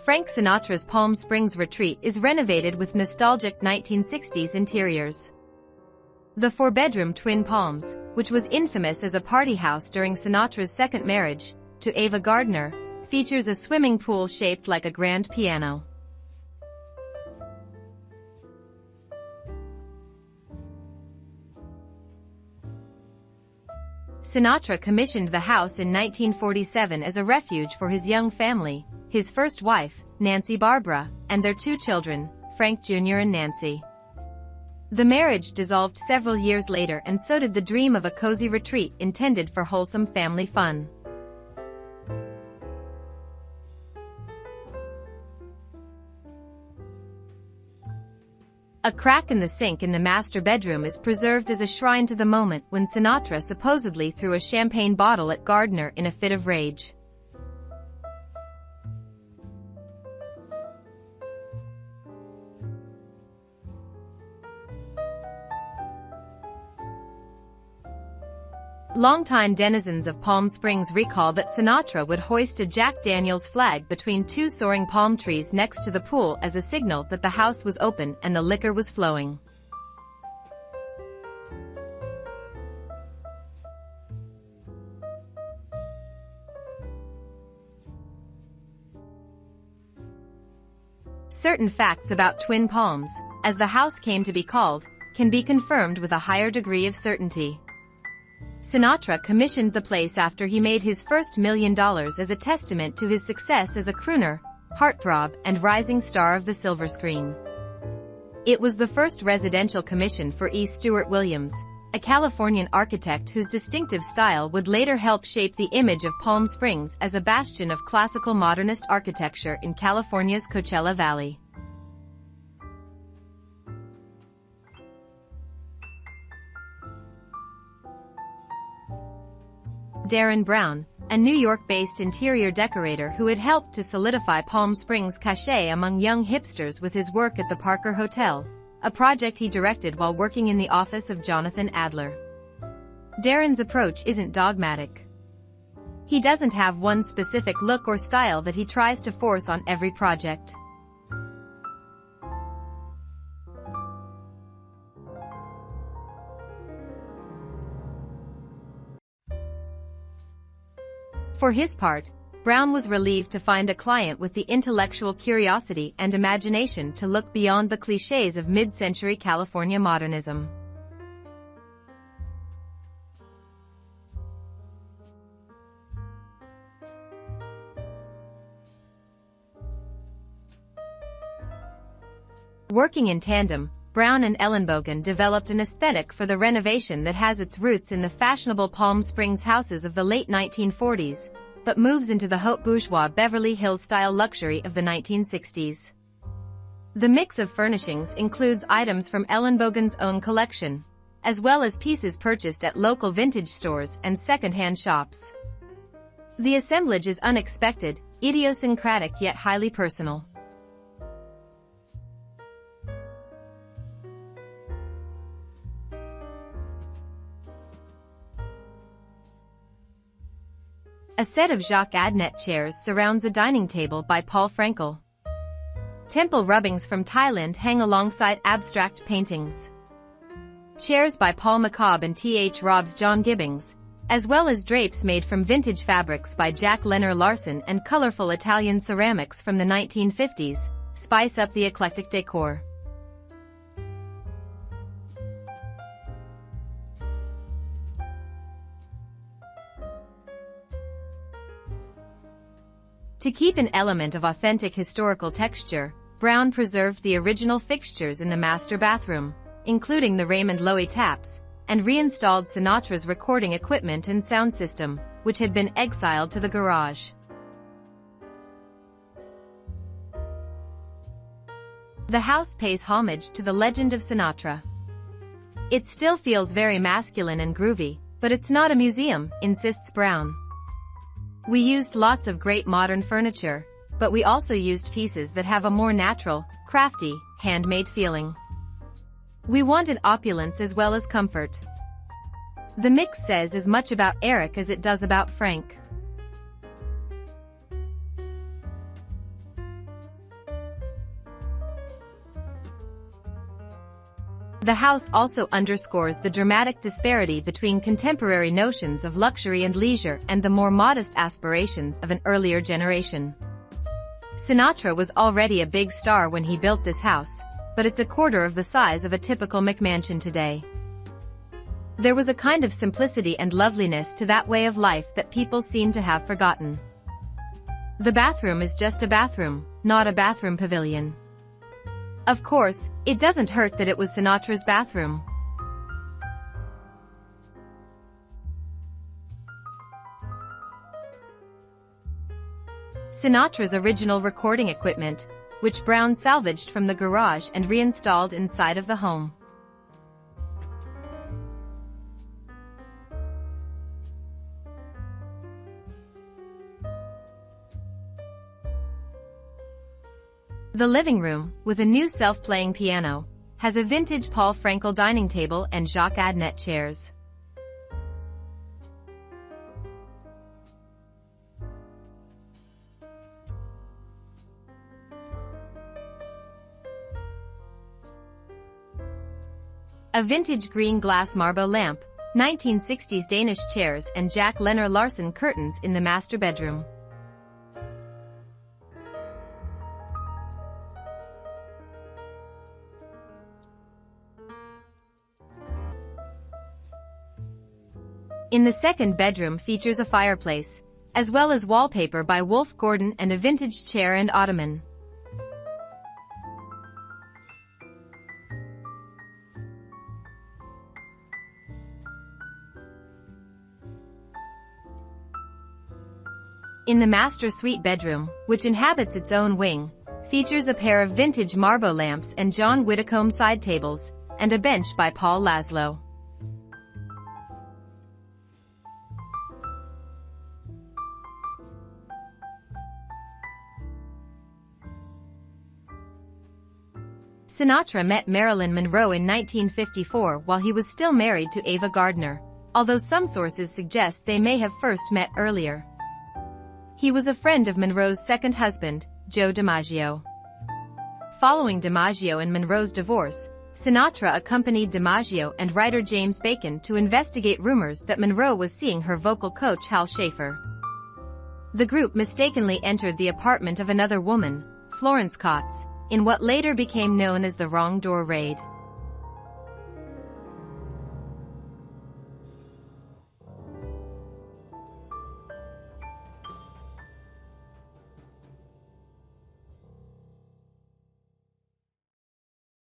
Frank Sinatra's Palm Springs retreat is renovated with nostalgic 1960s interiors. The four-bedroom Twin Palms, which was infamous as a party house during Sinatra's second marriage, to Ava Gardner, features a swimming pool shaped like a grand piano. Sinatra commissioned the house in 1947 as a refuge for his young family, his first wife, Nancy Barbara, and their two children, Frank Jr. and Nancy. The marriage dissolved several years later, and so did the dream of a cozy retreat intended for wholesome family fun. A crack in the sink in the master bedroom is preserved as a shrine to the moment when Sinatra supposedly threw a champagne bottle at Gardner in a fit of rage. Longtime denizens of Palm Springs recall that Sinatra would hoist a Jack Daniels flag between two soaring palm trees next to the pool as a signal that the house was open and the liquor was flowing. Certain facts about Twin Palms, as the house came to be called, can be confirmed with a higher degree of certainty. Sinatra commissioned the place after he made his first $1 million as a testament to his success as a crooner, heartthrob, and rising star of the silver screen. It was the first residential commission for E. Stewart Williams, a Californian architect whose distinctive style would later help shape the image of Palm Springs as a bastion of classical modernist architecture in California's Coachella Valley. Darren Brown, a New York-based interior decorator who had helped to solidify Palm Springs' cachet among young hipsters with his work at the Parker Hotel, a project he directed while working in the office of Jonathan Adler. Darren's approach isn't dogmatic. He doesn't have one specific look or style that he tries to force on every project. For his part, Brown was relieved to find a client with the intellectual curiosity and imagination to look beyond the clichés of mid-century California modernism. Working in tandem, Brown and Ellenbogen developed an aesthetic for the renovation that has its roots in the fashionable Palm Springs houses of the late 1940s, but moves into the haute bourgeois Beverly Hills-style luxury of the 1960s. The mix of furnishings includes items from Ellenbogen's own collection, as well as pieces purchased at local vintage stores and second-hand shops. The assemblage is unexpected, idiosyncratic yet highly personal. A set of Jacques Adnet chairs surrounds a dining table by Paul Frankel. Temple rubbings from Thailand hang alongside abstract paintings. Chairs by Paul McCobb and T.H. Robs John Gibbings, as well as drapes made from vintage fabrics by Jack Lenner Larson and colorful Italian ceramics from the 1950s, spice up the eclectic decor. To keep an element of authentic historical texture, Brown preserved the original fixtures in the master bathroom, including the Raymond Loewy taps, and reinstalled Sinatra's recording equipment and sound system, which had been exiled to the garage. The house pays homage to the legend of Sinatra. It still feels very masculine and groovy, but it's not a museum, insists Brown. We used lots of great modern furniture, but we also used pieces that have a more natural, crafty, handmade feeling. We wanted opulence as well as comfort. The mix says as much about Eric as it does about Frank. The house also underscores the dramatic disparity between contemporary notions of luxury and leisure and the more modest aspirations of an earlier generation. Sinatra was already a big star when he built this house, but it's a quarter of the size of a typical McMansion today. There was a kind of simplicity and loveliness to that way of life that people seem to have forgotten. The bathroom is just a bathroom, not a bathroom pavilion. Of course, it doesn't hurt that it was Sinatra's bathroom. Sinatra's original recording equipment, which Brown salvaged from the garage and reinstalled inside of the home. The living room, with a new self-playing piano, has a vintage Paul Frankel dining table and Jacques Adnet chairs. A vintage green glass Marbo lamp, 1960s Danish chairs and Jack Lenner Larsen curtains in the master bedroom. In the second bedroom features a fireplace, as well as wallpaper by Wolf Gordon and a vintage chair and ottoman. In the master suite bedroom, which inhabits its own wing, features a pair of vintage Marbo lamps and John Widdicombe side tables, and a bench by Paul Laszlo. Sinatra met Marilyn Monroe in 1954 while he was still married to Ava Gardner, although some sources suggest they may have first met earlier. He was a friend of Monroe's second husband, Joe DiMaggio. Following DiMaggio and Monroe's divorce, Sinatra accompanied DiMaggio and writer James Bacon to investigate rumors that Monroe was seeing her vocal coach Hal Schaefer. The group mistakenly entered the apartment of another woman, Florence Coates, in what later became known as the Wrong Door Raid.